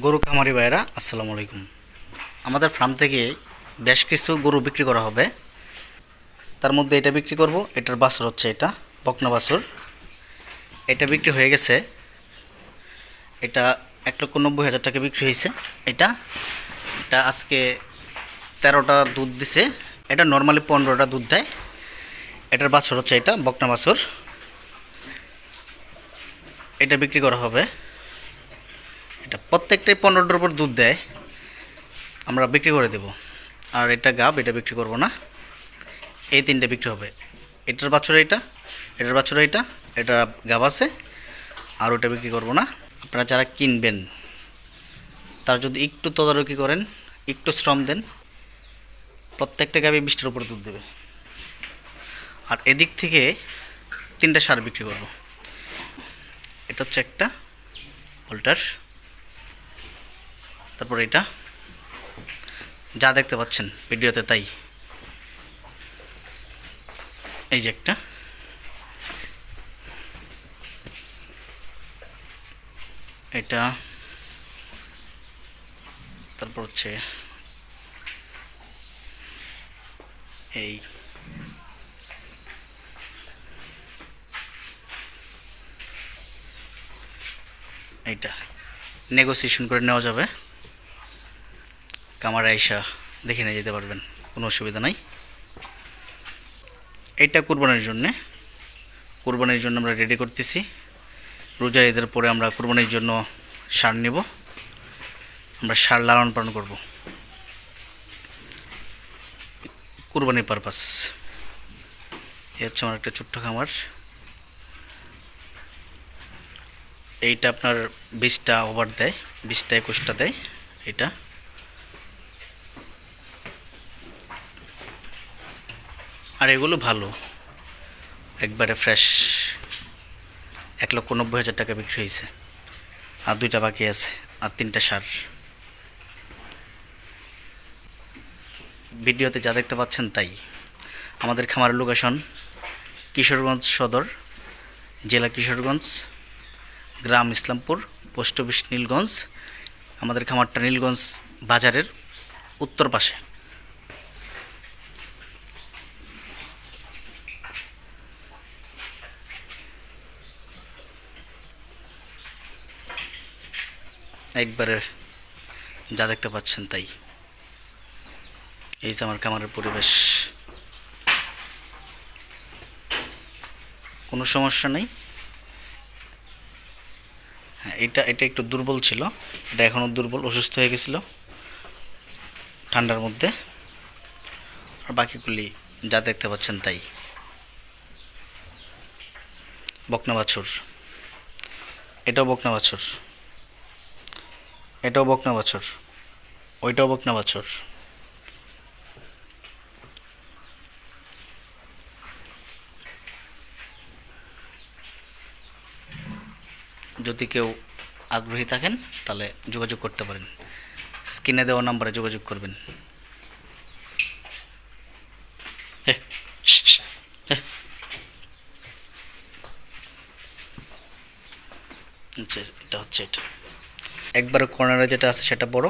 গরু খামারি ভাইরা আসসালামু আলাইকুম। আমাদের ফার্ম থেকে বেশ কিছু গরু বিক্রি করা হবে। তার মধ্যে এটা বিক্রি করব। এটার বাছুর হচ্ছে এটা বকনা বাছুর। এটা বিক্রি হয়ে গেছে। এটা 1,90,000 টাকা বিক্রি হয়েছে। এটা এটা আজকে 13টা দুধ দিছে। এটা নর্মালি 15টা দুধ দেয়। এটার বাছুর হচ্ছে এটা বকনা বাছুর। এটা বিক্রি করা হবে। এটা প্রত্যেকটাই 15টার উপর দুধ দেয়, আমরা বিক্রি করে দেব। আর এটা গাব, এটা বিক্রি করব না। এই তিনটে বিক্রি হবে। এটার বাছুর এটা, এটার বাছুর এটা, এটা গাব আছে। আর ওটা বিক্রি করব না। আপনারা যারা কিনবেন তারা যদি একটু তদারকি করেন, একটু শ্রম দেন, প্রত্যেকটা গাবি 20টার উপর দুধ দেবে। আর এদিক থেকে 3টা সার বিক্রি করব। এটা হচ্ছে একটা হোল্টার, তারপর এটা যা দেখতে পাচ্ছেন ভিডিওতে তাই। এই যে একটা, এটা, তারপর হচ্ছে এই, এইটা নেগোসিয়েশন করে নেওয়া যাবে। কামার আইসা দেখে নিয়ে যেতে পারবেন, কোনো অসুবিধা নাই। এইটা কুরবানির জন্য আমরা রেডি করতেছি। রোজার ঈদের পরে আমরা কুরবানির জন্য সার নেব। আমরা সার লালন পালন করব কুরবানির পারপাস। এ হচ্ছে আমার একটা ছোট্ট খামার। এইটা আপনার 20টা ওভার দেয়, 20টা 21টা দেয়। এটা আর এগুলো ভালো, একবারে ফ্রেশ। 1,90,000 টাকা বিক্রি হয়েছে। আর 2টা বাকি আছে, আর 3টা সার। ভিডিওতে যা দেখতে পাচ্ছেন তাই। আমাদের খামারের লোকেশন কিশোরগঞ্জ সদর, জেলা কিশোরগঞ্জ, গ্রাম ইসলামপুর, পোস্ট অফিস নীলগঞ্জ। আমাদের খামারটা নীলগঞ্জ বাজারের উত্তর পাশে। একবারে যা দেখতে পাচ্ছেন তাই। এই যে আমার খামারের পরিবেশ, কোনো সমস্যা নেই। হ্যাঁ, এটা একটু দুর্বল ছিল, এটা এখনও দুর্বল, অসুস্থ হয়ে গেছিলো ঠান্ডার মধ্যে। আর বাকিগুলি যা দেখতে পাচ্ছেন তাই। বকনা বাছুর, এটাও বকনা বাছুর, এটাও বকনা বাছুর, ওইটাও বকনা বাছুর। যদি কেউ আগ্রহী থাকেন তাহলে যোগাযোগ করতে পারেন। স্ক্রিনে দেওয়া নাম্বারে যোগাযোগ করবেন। এটা হচ্ছে এটা একবারে কর্নারে যেটা আছে সেটা বড়,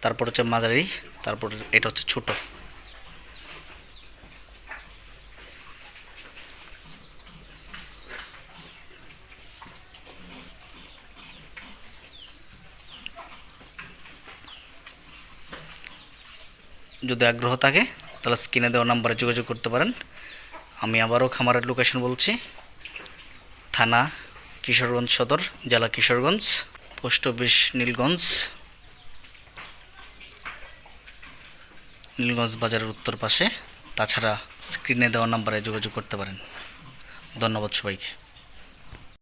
তারপর হচ্ছে মাঝারি, তারপর এটা হচ্ছে ছোট। যদি আগ্রহ থাকে তাহলে স্ক্রিনে দেওয়া নাম্বারে যোগাযোগ করতে পারেন। আমি আবারও খামারের লোকেশন বলছি, থানা কিশোরগঞ্জ সদর, জেলা কিশোরগঞ্জ, পোস্ট অফিস নীলগঞ্জ, নীলগঞ্জ বাজারের উত্তর পাশে। তাছাড়া স্ক্রিনে দেওয়া নাম্বারে যোগাযোগ করতে পারেন। ধন্যবাদ সবাইকে।